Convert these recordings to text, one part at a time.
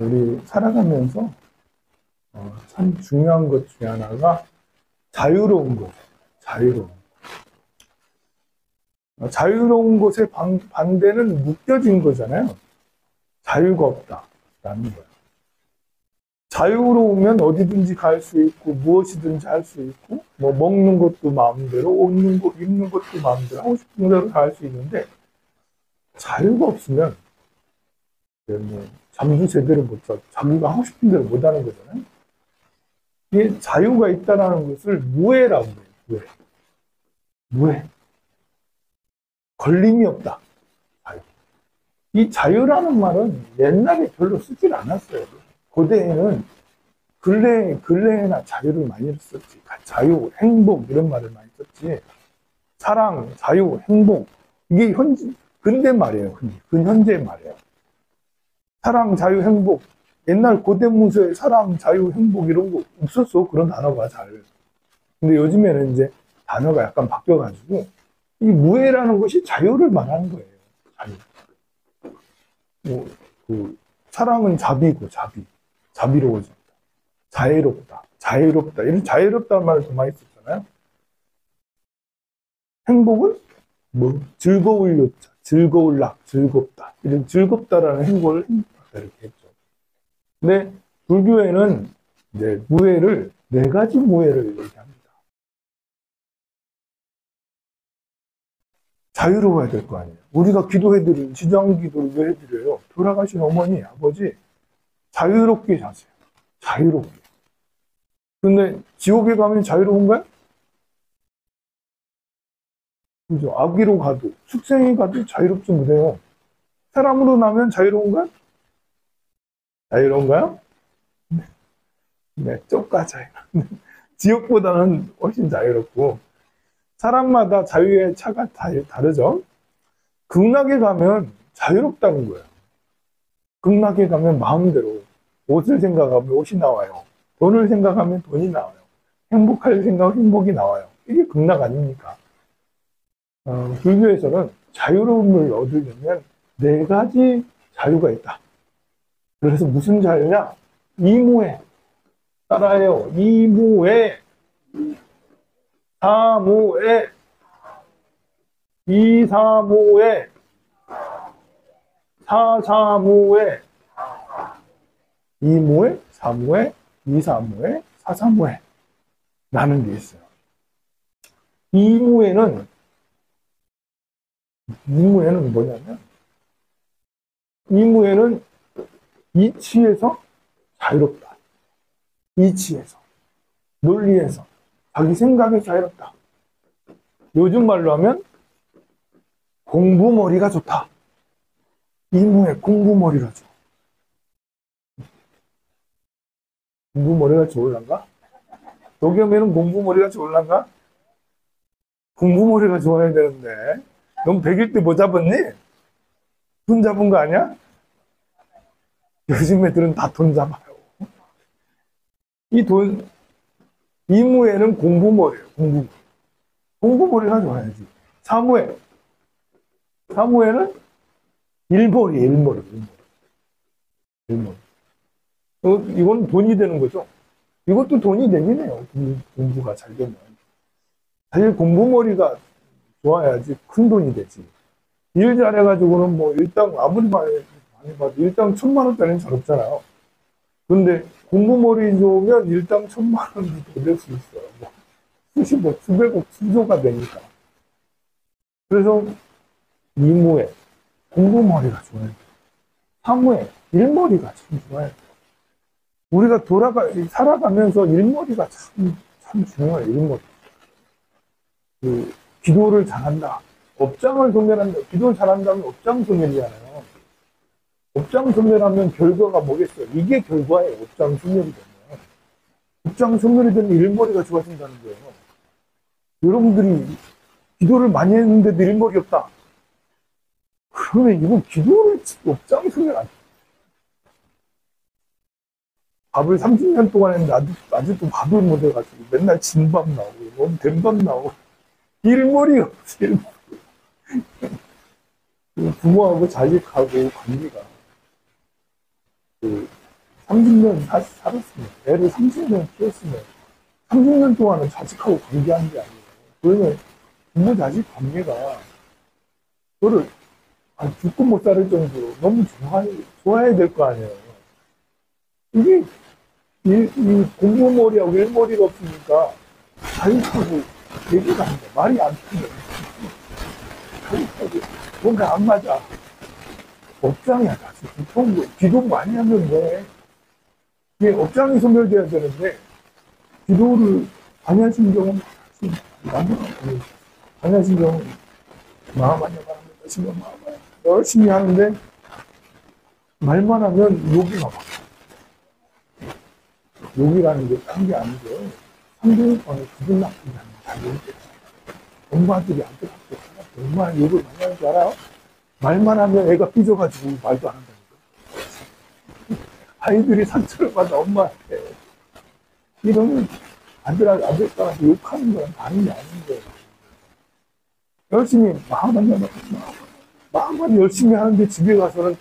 우리 살아가면서 참 중요한 것 중에 하나가 자유로운 것. 자유로운 것의 반대는 묶여진 거잖아요. 자유가 없다라는 거예요. 자유로우면 어디든지 갈 수 있고 무엇이든지 할 수 있고 뭐 먹는 것도 마음대로 입는 것도 마음대로 하고 싶은 대로 다 할 수 있는데 자유가 없으면 뭐 잠도 제대로 못 자고 자기가 하고 싶은 대로 못 하는 거잖아요. 이 자유가 있다는 것을 무해라고 해요. 무해. 걸림이 없다. 자유. 이 자유라는 말은 옛날에 별로 쓰질 않았어요. 고대에는 근래에나 자유를 많이 썼지. 자유, 행복 이런 말을 많이 썼지. 사랑, 자유, 행복 이게 근대 말이에요. 근현재 말이에요. 사랑, 자유, 행복. 옛날 고대 문서에 사랑, 자유, 행복 이런 거 없었어. 그런 단어가 잘. 근데 요즘에는 이제 단어가 약간 바뀌어가지고 이 무해라는 것이 자유를 말하는 거예요. 자유. 사랑은 자비고 자비로워진다. 자유롭다. 이런 자유롭다는 말을 더 많이 썼잖아요. 행복은 뭐 즐거울락, 즐겁다. 이런 즐겁다라는 행복을 행복하다 이렇게 했죠. 근데 불교에는 이제 무해를 네 가지 무해를 얘기합니다. 자유로워야 될 거 아니에요. 우리가 기도해드리는 지장 기도를 왜 해드려요? 돌아가신 어머니, 아버지 자유롭게 사세요. 자유롭게. 근데 지옥에 가면 자유로운가요? 그죠? 아기로 가도 숙생에 가도 자유롭지 못해요. 사람으로 나면 자유로운가요? 자유로운가요? 네, 쪼까 자유. 지옥보다는 훨씬 자유롭고 사람마다 자유의 차가 다르죠. 극락에 가면 자유롭다는 거예요. 극락에 가면 마음대로 옷을 생각하면 옷이 나와요. 돈을 생각하면 돈이 나와요. 행복할 생각하면 행복이 나와요. 이게 극락 아닙니까? 불교에서는 자유로움을 얻으려면 네 가지 자유가 있다. 그래서 무슨 자유냐? 이무해. 따라해요. 이무해. 사무해. 이사무해. 사사무해. 이무해, 사무해, 이사무해, 사사무해. 라는 게 있어요. 이무해는 뭐냐면, 이무해는 이치에서 자유롭다. 이치에서, 논리에서, 자기 생각에 자유롭다. 요즘 말로 하면 공부머리가 좋다. 이무해 공부머리가 좋아. 공부머리가 좋을란가? 도겸이는 공부머리가 좋을란가? 공부머리가 좋아야 되는데 넌 100일 때 뭐 잡았니? 돈 잡은 거 아니야? 요즘 애들은 다 돈 잡아요. 이무에는 공부머리예요. 공부머리가 좋아야지. 사무에는 일머리. 이건 돈이 되는 거죠. 이것도 돈이 되긴 해요. 공부가 잘 되면. 사실 공부머리가 좋아야지 큰 돈이 되지. 일 잘해가지고는 뭐 일당 아무리 많이 봐도 일당 1,000만 원짜리는 잘 없잖아요. 근데 공부머리 좋으면 일당 1,000만 원도 더 될 수 있어요. 뭐 수십억, 수백억, 수조가 되니까. 그래서 이무에 공부머리가 좋아야 돼요. 사무에 일머리가 참 좋아야 돼요. 우리가 살아가면서 일머리가 참 중요해요. 일머리. 기도를 잘한다. 업장을 소멸한다. 기도를 잘한다면 업장 소멸이잖아요. 업장 소멸하면 결과가 뭐겠어요? 이게 결과예요. 업장 소멸이 되면. 업장 소멸이 되면 일머리가 좋아진다는 거예요. 여러분들이 기도를 많이 했는데도 일머리 없다. 그러면 이건 기도를 업장 소멸 안 돼. 밥을 30년 동안 했는데 아직도 밥을 못 해가지고 맨날 진밥 나오고 너무 된밥 나오고 일머리가 없어. 부모하고 자식하고 관계가 30년 다시 살았습니다. 애를 30년 키웠으면 30년 동안은 자식하고 관계한 게 아니에요. 그러면 부모 자식 관계가 그거를 죽고 못 살을 정도로 너무 좋아해야 될 거 아니에요. 이게 이 공부머리하고 일머리가 없으니까 자식하고 얘기가 안 돼. 말이 안 통해. 자식하고 뭔가 안 맞아. 업장이야, 다시. 보통 기도 많이 하는데, 이게 업장이 소멸돼야 되는데, 기도를 많이 하시는 경우는 많이 하시는 경우는 마음하냐, 열심히 하는데, 말만 하면 욕이 나와. 욕이라는 게 딴 게 아니고, 상대방의 기분 나쁘게 하는 거 엄마들이 아들한테 얼마나 욕을 많이 하는 줄 알아요? 말만 하면 애가 삐져가지고 말도 안 한다니까. 아이들이 상처를 받아 엄마한테. 이러면 아들딸한테 욕하는 거랑 다른 게 아닌 거예요. 열심히 마음만 열심히 하는데 집에 가서는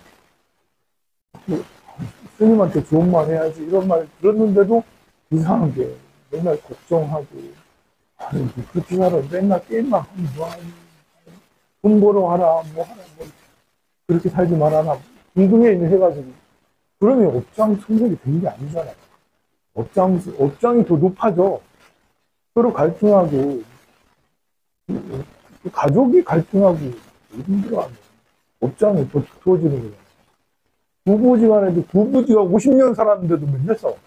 스님한테 좋은 말 해야지 이런 말 들었는데도 이상한 게 맨날 걱정하고 그렇게 살아 맨날 게임만 하면 뭐하니 돈 벌어 하라 뭐 하라 뭐 그렇게 살지 말아라 궁금해 해가지고 그러면 업장 성적이 된 게 아니잖아요. 업장이 더 높아져. 서로 갈등하고 가족이 갈등하고 힘들어하면 업장이 더 두터워지는 거예요. 부부지간에도 부부지간 50년 살았는데도 맨날 싸워.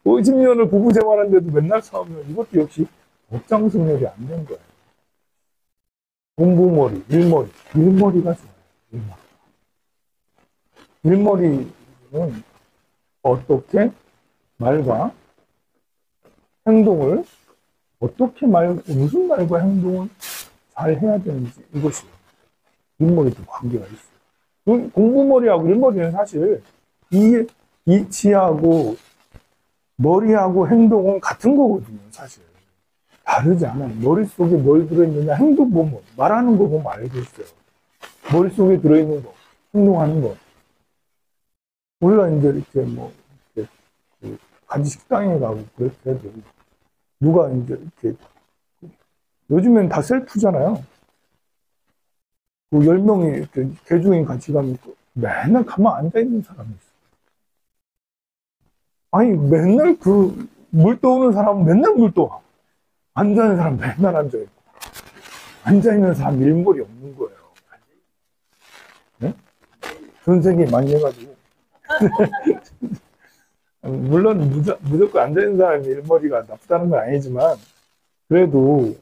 50년을 부부 생활하는데도 맨날 싸우면 이것도 역시 업장 성립이 안 된 거예요. 공부머리, 일머리가 좋아요. 일머리는 어떻게 말과 행동을 무슨 말과 행동을 잘 해야 되는지 이것이 일머리도 관계가 있어요. 공부머리하고 일머리는 사실 이치하고 머리하고 행동은 같은 거거든요, 사실. 다르지 않아요. 머릿속에 뭘 들어있느냐, 행동 보면, 말하는 거 보면 알겠어요. 머릿속에 들어있는 거, 행동하는 거. 우리가 이제 이렇게 같이 식당에 가고 그렇게 해도, 누가 이제 이렇게, 요즘엔 다 셀프잖아요. 그 10명이 이렇게 개중인 같이 가면 맨날 가만 앉아있는 사람이 있어요. 아니, 맨날 물 떠오는 사람은 맨날 물 떠와. 앉아있는 사람 맨날 앉아있고. 앉아있는 사람 일머리 없는 거예요. 네? 전생이 많이 해가지고. 물론 무조건 앉아있는 사람이 일머리가 나쁘다는 건 아니지만, 그래도,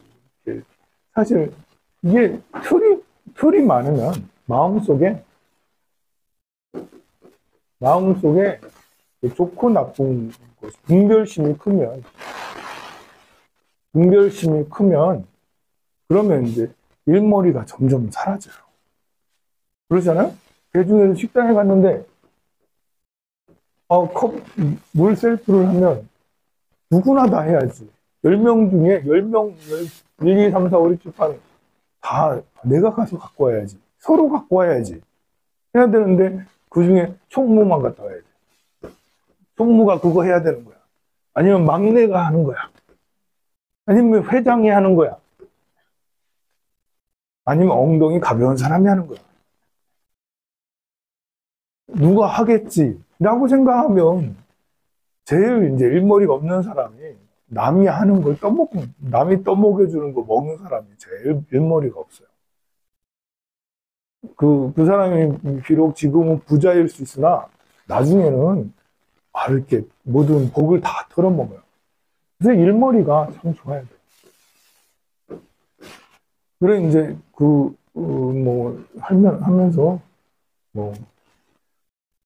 사실, 이게 틀이 많으면, 마음속에 좋고 나쁜 것, 분별심이 크면, 그러면 이제 일머리가 점점 사라져요. 그러잖아요? 대중에서 식당에 갔는데, 물 셀프를 하면 누구나 다 해야지. 10명 중에 10명, 1, 2, 3, 4, 5, 6, 7, 8, 다 내가 가서 갖고 와야지. 서로 갖고 와야지. 해야 되는데, 그 중에 총무만 갖다 와야지. 총무가 그거 해야 되는 거야. 아니면 막내가 하는 거야. 아니면 회장이 하는 거야. 아니면 엉덩이 가벼운 사람이 하는 거야. 누가 하겠지? 라고 생각하면, 제일 이제 일머리가 없는 사람이 남이 하는 걸 남이 떠먹여주는 거 먹는 사람이 제일 일머리가 없어요. 그 사람이 비록 지금은 부자일 수 있으나, 나중에는 이렇게 모든 복을 다 털어먹어요. 그래서 일머리가 참 좋아야 돼요. 그래, 이제, 하면서,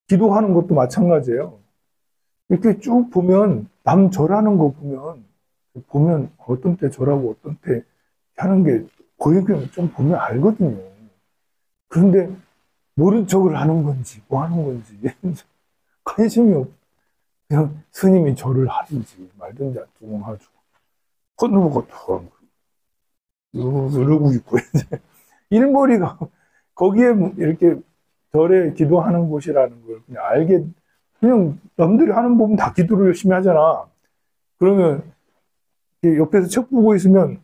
기도하는 것도 마찬가지예요. 이렇게 쭉 보면, 남 절하는 거 보면, 어떤 때 절하고 어떤 때 하는 게 거의 그냥 좀 보면 알거든요. 그런데, 모른 척을 하는 건지, 뭐 하는 건지, 관심이 없고, 그냥 스님이 절을 하든지 말든지 좀 하죠. 콧누보가 또 이러고 있고 일머리가 거기에 이렇게 절에 기도하는 곳이라는 걸 그냥 그냥 남들이 하는 거 보면 다 기도를 열심히 하잖아. 그러면 옆에서 책 보고 있으면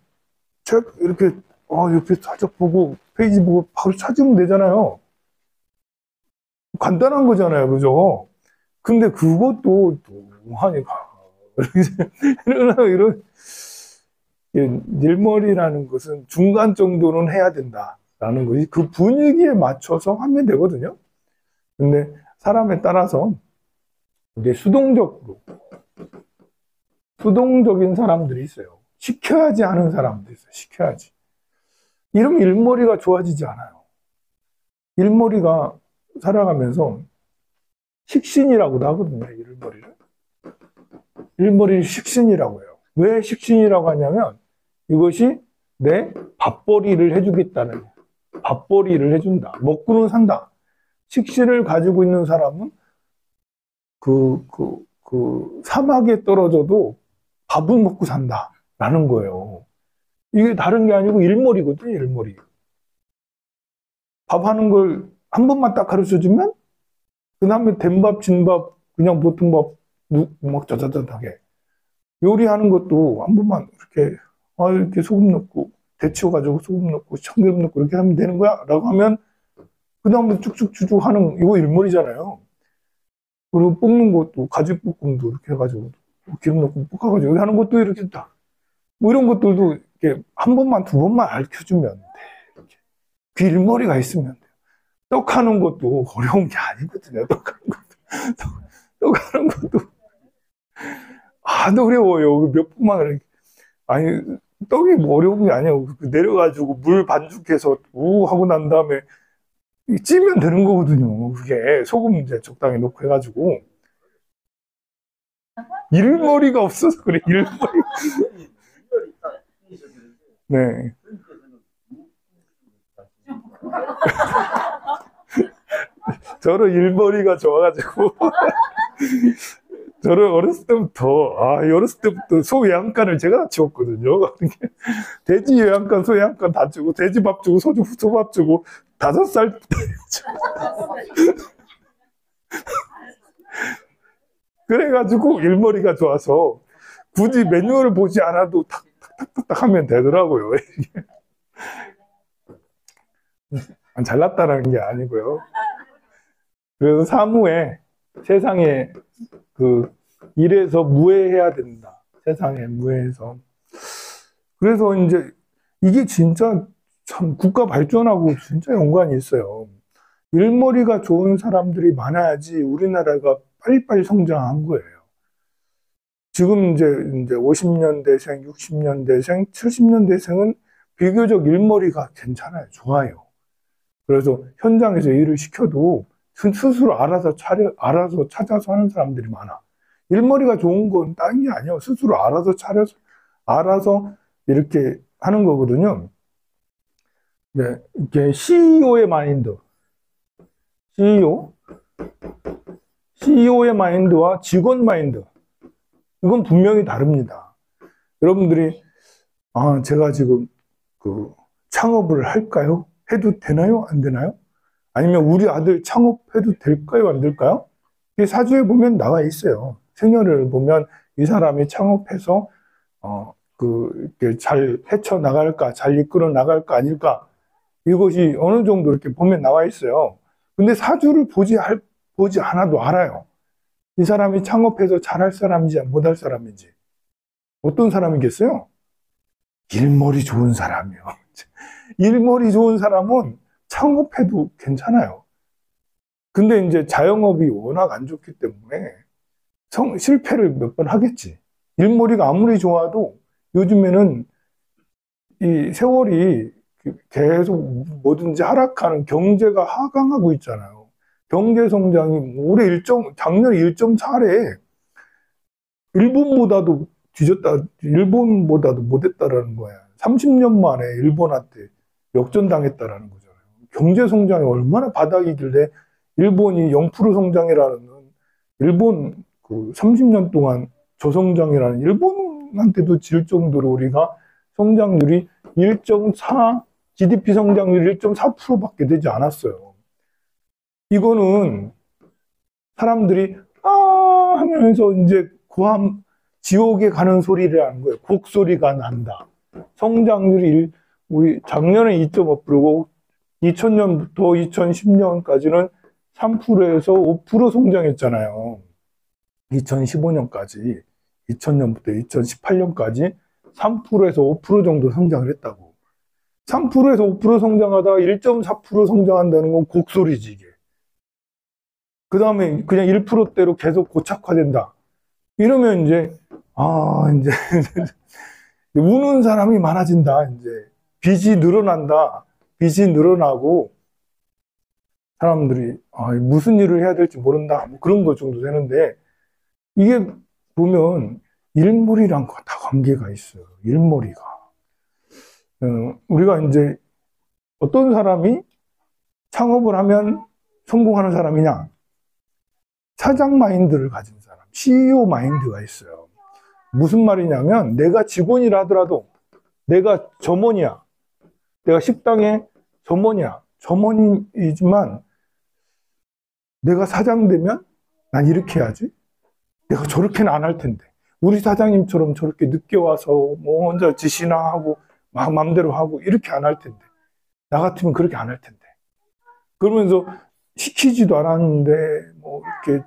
책 이렇게 옆에 살짝 보고 페이지 보고 바로 찾으면 되잖아요. 간단한 거잖아요, 그죠? 근데 그것도 너무 하니까 이런 일머리라는 것은 중간 정도는 해야 된다라는 것이 그 분위기에 맞춰서 하면 되거든요. 근데 사람에 따라서 이제 수동적인 사람들이 있어요. 시켜야지 하는 사람도 있어요. 시켜야지. 이러면 일머리가 좋아지지 않아요. 일머리가 살아가면서 식신이라고도 하거든요. 일머리를 식신이라고 해요. 왜 식신이라고 하냐면 이것이 내 밥벌이를 해주겠다는, 밥벌이를 해준다. 먹고는 산다. 식신을 가지고 있는 사람은 사막에 떨어져도 밥은 먹고 산다라는 거예요. 이게 다른 게 아니고 일머리거든요, 일머리. 밥 하는 걸 한 번만 딱 가르쳐 주면, 그 다음에 된밥, 진밥, 그냥 보통 밥, 막 짜자자하게. 요리하는 것도 한 번만 이렇게 소금 넣고, 데쳐가지고 소금 넣고, 참기름 넣고, 이렇게 하면 되는 거야? 라고 하면, 그 다음에 쭉쭉쭉쭉 하는, 이거 일머리잖아요. 그리고 볶는 것도, 가지볶음도 이렇게 해가지고, 기름 넣고 볶아가지고 하는 것도 이렇게 딱. 뭐 이런 것들도 이렇게 한 번만, 두 번만 알려주면 돼. 이렇게. 그 일머리가 있으면 돼요. 떡하는 것도 어려운 게 아니거든요. 떡하는 것도. 어려워요. 몇 분만, 아니, 떡이 뭐 어려운 게 아니에요. 내려가지고 물 반죽해서 하고 난 다음에 찌면 되는 거거든요. 그게 소금 이제 적당히 넣고 해가지고. 일머리가 없어서 그래, 일머리. 네. 저는 일머리가 좋아가지고. 저는 어렸을 때부터 소 외양간을 제가 다 치웠거든요. 돼지 외양간, 소 외양간 다 주고, 돼지밥 주고, 소밥 주고, 5살 때. 그래가지고 일머리가 좋아서 굳이 매뉴얼을 보지 않아도 탁탁탁탁 하면 되더라고요. 잘났다는 게 아니고요. 그래서 사무에 세상에 일에서 무해해야 된다. 세상에 무해해서. 그래서 이제 이게 진짜 참 국가 발전하고 진짜 연관이 있어요. 일머리가 좋은 사람들이 많아야지 우리나라가 빨리빨리 성장한 거예요. 지금 이제 50년대생, 60년대생, 70년대생은 비교적 일머리가 괜찮아요. 좋아요. 그래서 현장에서 일을 시켜도 스스로 알아서 찾아서 하는 사람들이 많아. 일머리가 좋은 건 다른 게 아니에요. 스스로 알아서 이렇게 하는 거거든요. 네, 이게 CEO의 마인드. CEO의 마인드와 직원 마인드. 이건 분명히 다릅니다. 여러분들이, 제가 지금 창업을 할까요? 해도 되나요? 안 되나요? 아니면 우리 아들 창업해도 될까요? 안 될까요? 사주에 보면 나와 있어요. 생년을 보면 이 사람이 창업해서, 이렇게 잘 헤쳐나갈까, 잘 이끌어 나갈까, 아닐까. 이것이 어느 정도 이렇게 보면 나와 있어요. 근데 사주를 보지 않아도 알아요. 이 사람이 창업해서 잘할 사람인지 못할 사람인지. 어떤 사람이겠어요? 일머리 좋은 사람이요. 일머리 좋은 사람은 창업해도 괜찮아요. 근데 이제 자영업이 워낙 안 좋기 때문에 실패를 몇 번 하겠지. 일머리가 아무리 좋아도 요즘에는 이 세월이 계속 뭐든지 하락하는, 경제가 하강하고 있잖아요. 경제 성장이 작년 1.4래. 일본보다도 일본보다도 못했다라는 거야. 30년 만에 일본한테 역전당했다라는 거잖아요. 경제 성장이 얼마나 바닥이길래 일본이 0% 성장이라는, 일본 30년 동안 저성장이라는, 일본한테도 질 정도로 우리가 성장률이 1.4, GDP 성장률 1.4%밖에 되지 않았어요. 이거는 사람들이 아 하면서 이제 지옥에 가는 소리라는 거예요. 곡소리가 난다. 성장률이 우리 작년에 2.5%고 2000년부터 2010년까지는 3%에서 5% 성장했잖아요. 2015년까지 2000년부터 2018년까지 3%에서 5% 정도 성장을 했다고. 3%에서 5% 성장하다가 1.4% 성장한다는 건 곡소리지 이게. 그 다음에 그냥 1%대로 계속 고착화된다. 이러면 이제 이제 우는 사람이 많아진다. 이제 빚이 늘어난다. 빚이 늘어나고 사람들이 무슨 일을 해야 될지 모른다. 뭐 그런 것 정도 되는데 이게 보면 일몰이랑 다 관계가 있어요. 일몰이가. 우리가 이제 어떤 사람이 창업을 하면 성공하는 사람이냐? 사장 마인드를 가진 사람, CEO 마인드가 있어요. 무슨 말이냐면 내가 직원이라 하더라도 내가 점원이야. 내가 식당의 점원이야. 점원이지만 내가 사장 되면 난 이렇게 해야지. 내가 저렇게는 안 할 텐데. 우리 사장님처럼 저렇게 늦게 와서 뭐 혼자 지시나 하고 막 맘대로 하고 이렇게 안 할 텐데. 나 같으면 그렇게 안 할 텐데. 그러면서 시키지도 않았는데 뭐 이렇게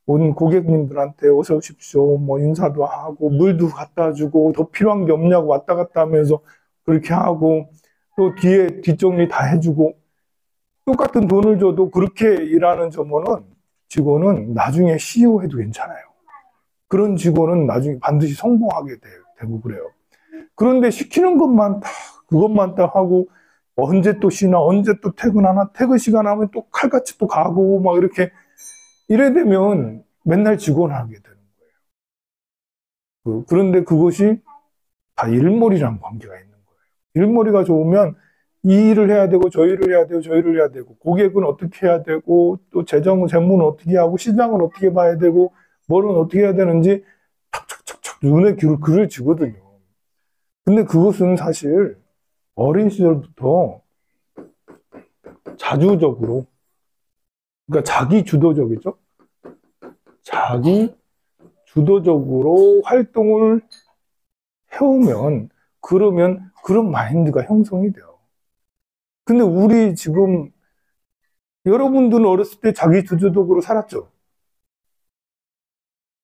온 고객님들한테 어서 오십시오. 뭐 인사도 하고 물도 갖다 주고 더 필요한 게 없냐고 왔다 갔다 하면서 그렇게 하고 또 뒤에 뒷정리 다 해주고 똑같은 돈을 줘도 그렇게 일하는 직원은 나중에 CEO 해도 괜찮아요. 그런 직원은 나중에 반드시 성공하게 되고 그래요. 그런데 시키는 것만 그것만 딱 하고 언제 또 쉬나 언제 또 퇴근하나 퇴근 시간 하면 또 칼같이 또 가고 막 이렇게 이래 되면 맨날 직원하게 되는 거예요. 그런데 그것이 다 일몰이랑 관계가 있는 거예요. 일몰이가 좋으면 이 일을 해야 되고 저 일을 해야 되고 저 일을 해야 되고 고객은 어떻게 해야 되고 또 재무는 어떻게 하고 시장은 어떻게 봐야 되고 뭐는 어떻게 해야 되는지 탁탁탁탁 눈에 글을 쥐거든요. 근데 그것은 사실 어린 시절부터 자주적으로 그러니까 자기 주도적이죠. 자기 주도적으로 활동을 해오면 그러면 그런 마인드가 형성이 돼요. 근데 우리 지금 여러분들은 어렸을 때 자기 주도적으로 살았죠.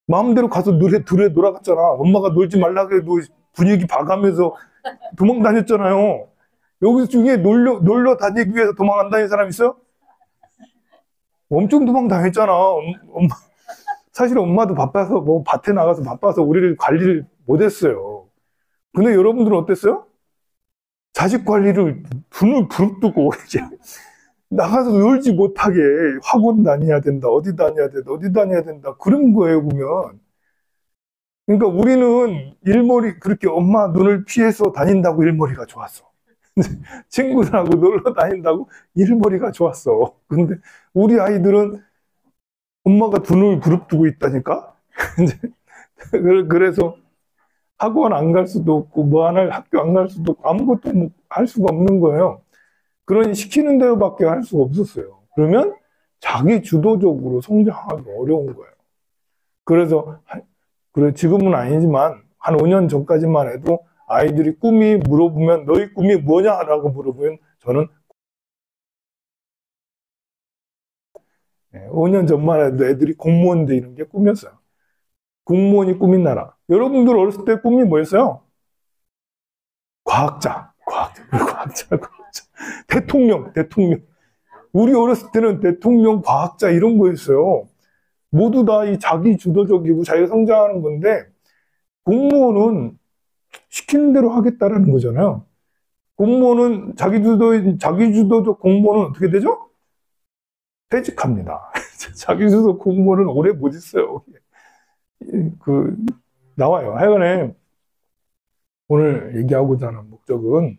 마음대로 가서 둘에 놀아갔잖아. 엄마가 놀지 말라고 해도 분위기 봐가면서 도망 다녔잖아요. 여기 중에 놀러 다니기 위해서 도망 안 다니는 사람 있어요? 엄청 도망 다녔잖아. 사실 엄마도 바빠서 뭐 밭에 나가서 바빠서 우리를 관리를 못했어요. 근데 여러분들은 어땠어요? 자식 관리를 눈을 부릅뜨고 이제 나가서 놀지 못하게 학원 다녀야 된다, 어디 다녀야 된다, 어디 다녀야 된다 그런 거예요 보면. 그러니까 우리는 일몰이 그렇게 엄마 눈을 피해서 다닌다고 일몰이가 좋았어. 친구들하고 놀러 다닌다고 일몰이가 좋았어. 근데 우리 아이들은 엄마가 두 눈을 부릅뜨고 있다니까. 그래서 학원 안 갈 수도 없고 뭐 하나 학교 안 갈 수도 없고 아무것도 뭐 할 수가 없는 거예요. 그러니 시키는 대로밖에 할 수가 없었어요. 그러면 자기 주도적으로 성장하기 어려운 거예요. 그래서 지금은 아니지만 한 5년 전까지만 해도 아이들이 꿈이 물어보면 너희 꿈이 뭐냐라고 물어보면 저는 5년 전만 해도 애들이 공무원 되는 게 꿈이었어요. 공무원이 꿈인 나라. 여러분들 어렸을 때 꿈이 뭐였어요? 과학자. 대통령. 우리 어렸을 때는 대통령, 과학자 이런 거였어요. 모두 다 이 자기 주도적이고 자기가 성장하는 건데 공무원은 시키는 대로 하겠다라는 거잖아요. 공무원은 자기 주도적 공무원은 어떻게 되죠? 퇴직합니다. 자기 주도 공무원은 오래 못 있어요. 나와요. 하여간에 오늘 얘기하고자 하는 목적은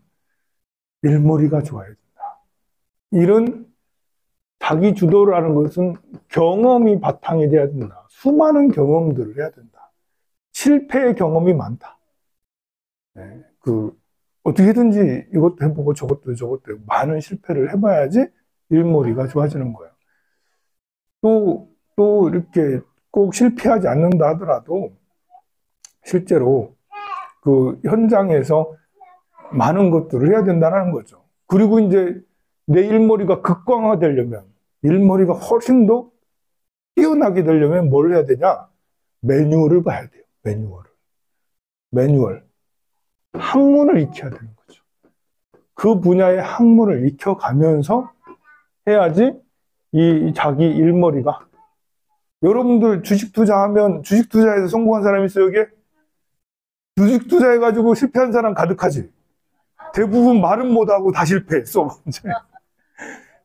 일몰이가 좋아야 된다. 이런 자기 주도라는 것은 경험이 바탕이 돼야 된다. 수많은 경험들을 해야 된다. 실패의 경험이 많다. 네, 어떻게든지 이것도 해보고 저것도 해보고 많은 실패를 해봐야지 일몰이가 좋아지는 거예요. 또 또 이렇게 꼭 실패하지 않는다 하더라도 실제로 그 현장에서 많은 것들을 해야 된다는 거죠. 그리고 이제 내 일머리가 극광화되려면, 일머리가 훨씬 더 뛰어나게 되려면 뭘 해야 되냐? 매뉴얼을 봐야 돼요. 매뉴얼. 학문을 익혀야 되는 거죠. 그 분야의 학문을 익혀가면서 해야지 이 자기 일머리가, 여러분들 주식 투자하면, 주식 투자에서 성공한 사람이 있어요, 여기에? 주식 투자해가지고 실패한 사람 가득하지. 대부분 말은 못하고 다 실패했어.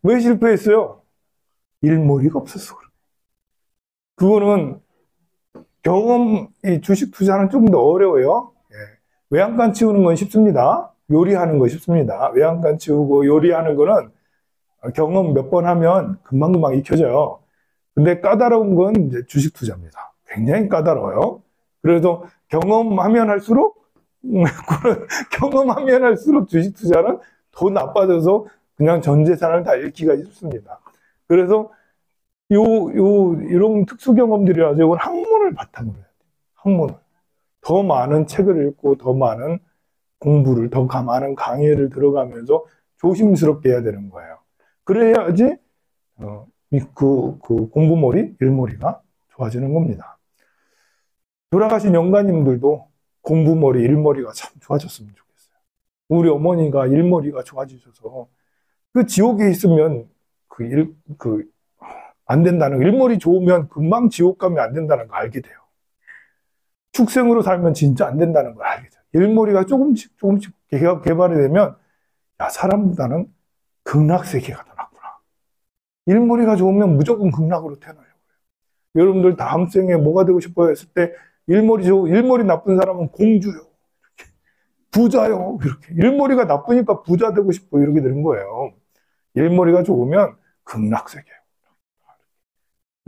왜 실패했어요? 일머리가 없었어. 그거는 이 주식 투자는 조금 더 어려워요. 예. 외양간 치우는 건 쉽습니다. 요리하는 거 쉽습니다. 외양간 치우고 요리하는 거는 경험 몇 번 하면 금방금방 익혀져요. 근데 까다로운 건 이제 주식 투자입니다. 굉장히 까다로워요. 그래서 경험하면 할수록 주식 투자는 더 나빠져서 그냥 전 재산을 다 잃기가 쉽습니다. 그래서 이런 특수 경험들이라서 이건 학문을 바탕으로 해야 돼요. 학문을. 더 많은 책을 읽고 더 많은 공부를, 더 많은 강의를 들어가면서 조심스럽게 해야 되는 거예요. 그래야지 그 공부머리, 일머리가 좋아지는 겁니다. 돌아가신 영가님들도 공부머리, 일머리가 참 좋아졌으면 좋겠어요. 우리 어머니가 일머리가 좋아지셔서 그 지옥에 있으면 안 된다는 거, 일머리 좋으면 금방 지옥 가면 안 된다는 거 알게 돼요. 축생으로 살면 진짜 안 된다는 걸 알게 돼요. 일머리가 조금씩 개발이 되면, 야, 사람보다는 극락세계가 더 낫구나. 일머리가 좋으면 무조건 극락으로 태어나려고 해요. 여러분들 다음 생에 뭐가 되고 싶어요 했을 때, 일머리 나쁜 사람은 공주요. 이렇게. 부자요. 이렇게. 일머리가 나쁘니까 부자 되고 싶어. 이렇게 되는 거예요. 일머리가 좋으면 극락세계예요.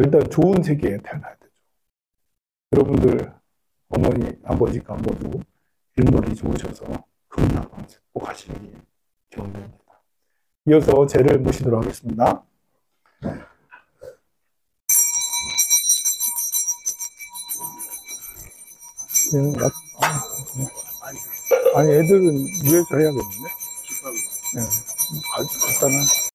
일단 좋은 세계에 태어나야 되죠. 여러분들 어머니, 아버지가 모두 일머리 좋으셔서 극락방식 꼭 하시기 경례입니다. 이어서 제를 모시도록 하겠습니다. 아니 애들은 위에서 해야겠는데? 네. 간단한